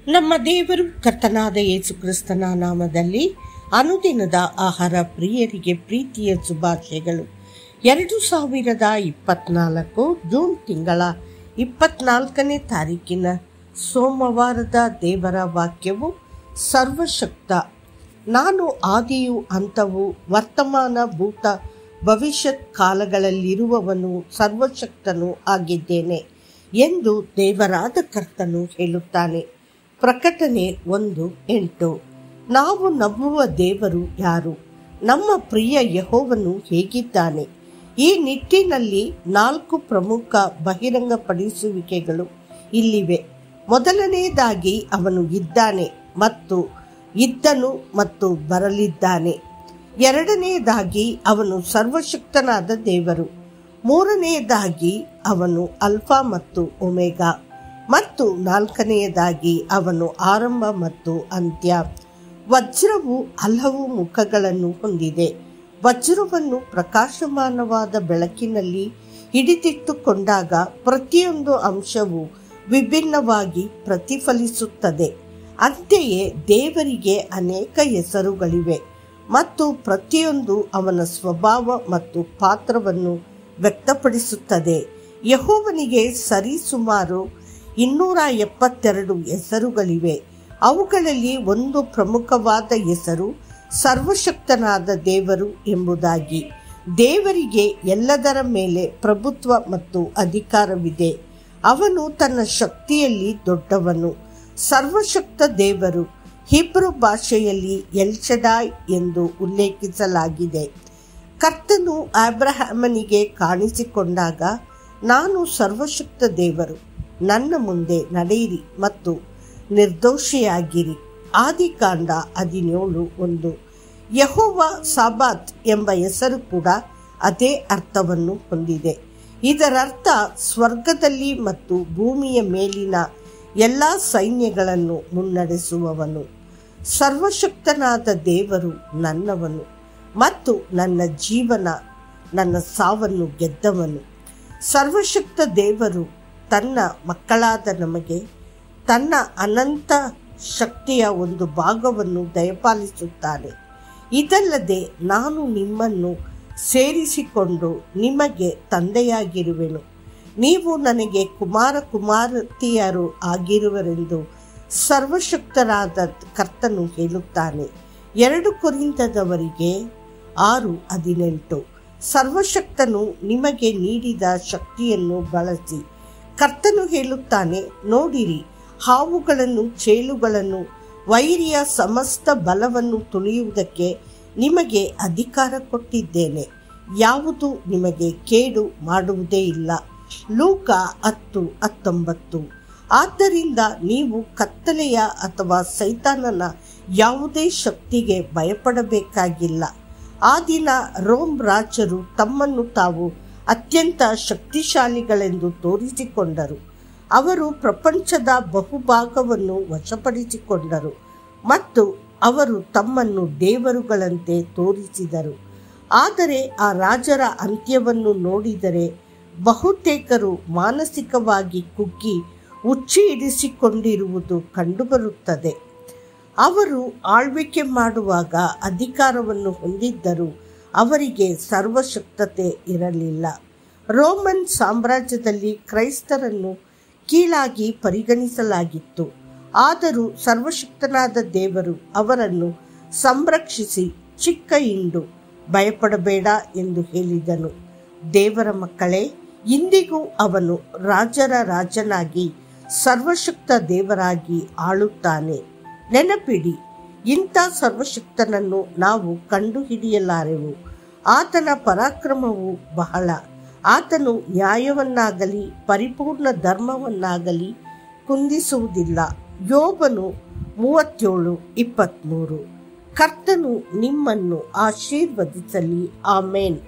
ನಮ್ಮ ದೇವರು ಕರ್ತನಾದ ಯೇಸು ಕ್ರಿಸ್ತನ ನಾಮದಲ್ಲಿ ಅನುದಿನದ ಆಹಾರ ಪ್ರಿಯರಿಗೆ ಪ್ರೀತಿಯ ಶುಭಾಶಯಗಳು. 2024 ಜೂನ್ ತಿಂಗಳ 24ನೇ ತಾರೀಕಿನ ಸೋಮವಾರದ ದೇವರ ವಾಕ್ಯವು, ಸರ್ವಶಕ್ತ, ನಾನು ಆದಿಯೂ ಅಂತವೂ ವರ್ತಮಾನ ಭೂತ ಭವಿಷ್ಯತ್ ಕಾಲಗಳಲ್ಲಿರುವವನು ಸರ್ವಶಕ್ತನೂ ಆಗಿದ್ದೇನೆ ಎಂದು ದೇವರಾದ ಕರ್ತನು ಹೇಳುತ್ತಾನೆ. ಪ್ರಕಟಣೆ 1:8. ನಾವು ನಂಬುವ ದೇವರು ಯಾರು? ನಮ್ಮ ಪ್ರಿಯ ಯೆಹೋವನು ಹೇಗಿದ್ದಾನೆ? ಈ ನಿಟ್ಟಿನಲ್ಲಿ 4 ಪ್ರಮುಖ ಬಹಿರಂಗಪಡಿಸುವಿಕೆಗಳು ಇಲ್ಲಿವೆ. ಮೊದಲನೆಯದಾಗಿ, ಅವನು ಇದ್ದಾನೆ ಮತ್ತು ಇದ್ದನು ಮತ್ತು ಬರಲಿದ್ದಾನೆ. ಎರಡನೆಯದಾಗಿ, ಅವನು ಸರ್ವಶಕ್ತನಾದ ದೇವರು. ಮೂರನೆಯದಾಗಿ, ಅವನು ಅಲ್ಫಾ ಮತ್ತು ಒಮೆಗಾ. ಮತ್ತು ನಾಲ್ಕನೆಯದಾಗಿ, ಅವನು ಆರಂಭ ಮತ್ತು ಅಂತ್ಯ. ವಜ್ರವು ಹಲವು ಮುಖಗಳನ್ನು ಹೊಂದಿದೆ. ವಜ್ರವನ್ನು ಪ್ರಕಾಶಮಾನವಾದ ಬೆಳಕಿನಲ್ಲಿ ಹಿಡಿದಿಟ್ಟುಕೊಂಡಾಗ ಪ್ರತಿಯೊಂದು ಅಂಶವು ವಿಭಿನ್ನವಾಗಿ ಪ್ರತಿಫಲಿಸುತ್ತದೆ. ಅಂತೆಯೇ ದೇವರಿಗೆ ಅನೇಕ ಹೆಸರುಗಳಿವೆ ಮತ್ತು ಪ್ರತಿಯೊಂದು ಅವನ ಸ್ವಭಾವ ಮತ್ತು ಪಾತ್ರವನ್ನು ವ್ಯಕ್ತಪಡಿಸುತ್ತದೆ. ಯೆಹೋವನಿಗೆ ಸರಿಸುಮಾರು 272 ಹೆಸರುಗಳಿವೆ. ಅವುಗಳಲ್ಲಿ ಒಂದು ಪ್ರಮುಖವಾದ ಹೆಸರು ಸರ್ವಶಕ್ತನಾದ ದೇವರು ಎಂಬುದಾಗಿ. ದೇವರಿಗೆ ಎಲ್ಲದರ ಮೇಲೆ ಪ್ರಭುತ್ವ ಮತ್ತು ಅಧಿಕಾರವಿದೆ. ಅವನು ತನ್ನ ಶಕ್ತಿಯಲ್ಲಿ ದೊಡ್ಡವನು. ಸರ್ವಶಕ್ತ ದೇವರು ಹೀಬ್ರೂ ಭಾಷೆಯಲ್ಲಿ ಎಲ್ ಶಡಾಯ್ ಎಂದು ಉಲ್ಲೇಖಿಸಲಾಗಿದೆ. ಕರ್ತನು ಅಬ್ರಹಾಮನಿಗೆ ಕಾಣಿಸಿಕೊಂಡಾಗ, ನಾನು ಸರ್ವಶಕ್ತ ದೇವರು, ನನ್ನ ಮುಂದೆ ನಡೆಯಿರಿ ಮತ್ತು ನಿರ್ದೋಷಿಯಾಗಿರಿ. ಆದಿಕಾಂಡ 17:1. ಯೆಹೋವ ಸಾಬಾತ್ ಎಂಬ ಹೆಸರು ಕೂಡ ಅದೇ ಅರ್ಥವನ್ನು ಹೊಂದಿದೆ. ಇದರರ್ಥ ಸ್ವರ್ಗದಲ್ಲಿ ಮತ್ತು ಭೂಮಿಯ ಮೇಲಿನ ಎಲ್ಲ ಸೈನ್ಯಗಳನ್ನು ಮುನ್ನಡೆಸುವವನು. ಸರ್ವಶಕ್ತನಾದ ದೇವರು ನನ್ನವನು ಮತ್ತು ನನ್ನ ಜೀವನ, ನನ್ನ ಸಾವನ್ನು ಗೆದ್ದವನು. ಸರ್ವಶಕ್ತ ದೇವರು ತನ್ನ ಮಕ್ಕಳಾದ ನಮಗೆ ತನ್ನ ಅನಂತ ಶಕ್ತಿಯ ಒಂದು ಭಾಗವನ್ನು ದಯಪಾಲಿಸುತ್ತಾನೆ. ಇದಲ್ಲದೆ, ನಾನು ನಿಮ್ಮನ್ನು ಸೇರಿಸಿಕೊಂಡು ನಿಮಗೆ ತಂದೆಯಾಗಿರುವೆನು, ನೀವು ನನಗೆ ಕುಮಾರ ಕುಮಾರತಿಯರು ಆಗಿರುವರೆಂದು ಸರ್ವಶಕ್ತರಾದ ಕರ್ತನು ಹೇಳುತ್ತಾನೆ. 2 ಕೊರಿಂಥದವರಿಗೆ 6:18. ಸರ್ವಶಕ್ತನು ನಿಮಗೆ ನೀಡಿದ ಶಕ್ತಿಯನ್ನು ಬಳಸಿ. ಕರ್ತನು ಹೇಳುತ್ತಾನೆ, ನೋಡಿರಿ, ಹಾವುಗಳನ್ನು, ಚೇಳುಗಳನ್ನು, ವೈರಿಯ ಸಮಸ್ತ ಬಲವನ್ನು ತುಳಿಯುವುದಕ್ಕೆ ನಿಮಗೆ ಅಧಿಕಾರ ಕೊಟ್ಟಿದ್ದೇನೆ. ಯಾವುದು ನಿಮಗೆ ಕೇಡು ಮಾಡುವುದೇ ಇಲ್ಲ. ಲೂಕ 10:19. ಆದ್ದರಿಂದ ನೀವು ಕತ್ತಲೆಯ ಅಥವಾ ಸೈತಾನನ ಯಾವುದೇ ಶಕ್ತಿಗೆ ಭಯಪಡಬೇಕಾಗಿಲ್ಲ. ಆ ದಿನ ರೋಮ್ ರಾಜರು ತಮ್ಮನ್ನು ತಾವು ಅತ್ಯಂತ ಶಕ್ತಿಶಾಲಿಗಳೆಂದು ತೋರಿಸಿಕೊಂಡರು. ಅವರು ಪ್ರಪಂಚದ ಬಹುಭಾಗವನ್ನು ವಶಪಡಿಸಿಕೊಂಡರು ಮತ್ತು ಅವರು ತಮ್ಮನ್ನು ದೇವರುಗಳಂತೆ ತೋರಿಸಿದರು. ಆದರೆ ಆ ರಾಜರ ಅಂತ್ಯವನ್ನು ನೋಡಿದರೆ ಬಹುತೇಕರು ಮಾನಸಿಕವಾಗಿ ಕುಗ್ಗಿ ಹುಚ್ಚಿ ಹಿಡಿಸಿಕೊಂಡಿರುವುದು ಕಂಡುಬರುತ್ತದೆ. ಅವರು ಆಳ್ವಿಕೆ ಮಾಡುವಾಗ ಅಧಿಕಾರವನ್ನು ಹೊಂದಿದ್ದರೂ ಅವರಿಗೆ ಸರ್ವಶಕ್ತತೆ ಇರಲಿಲ್ಲ. ರೋಮನ್ ಸಾಮ್ರಾಜ್ಯದಲ್ಲಿ ಕ್ರೈಸ್ತರನ್ನು ಕೀಳಾಗಿ ಪರಿಗಣಿಸಲಾಗಿತ್ತು. ಆದರೂ ಸರ್ವಶಕ್ತನಾದ ದೇವರು ಅವರನ್ನು ಸಂರಕ್ಷಿಸಿ, ಚಿಕ್ಕ ಹಿಂಡು, ಭಯಪಡಬೇಡ ಎಂದು ಹೇಳಿದನು. ದೇವರ ಮಕ್ಕಳೇ, ಇಂದಿಗೂ ಅವನು ರಾಜರ ರಾಜನಾಗಿ ಸರ್ವಶಕ್ತ ದೇವರಾಗಿ ಆಳುತ್ತಾನೆ. ನೆನಪಿಡಿ, ಇಂಥ ಸರ್ವಶಕ್ತನನ್ನು ನಾವು ಕಂಡುಹಿಡಿಯಲಾರೆವು. ಆತನ ಪರಾಕ್ರಮವು ಬಹಳ. ಆತನು ನ್ಯಾಯವನ್ನಾಗಲಿ ಪರಿಪೂರ್ಣ ಧರ್ಮವನ್ನಾಗಲಿ ಕುಂದಿಸುವುದಿಲ್ಲ. ಯೋಬನು 37:23. ಕರ್ತನು ನಿಮ್ಮನ್ನು ಆಶೀರ್ವದಿಸಲಿ. ಆಮೇನ್.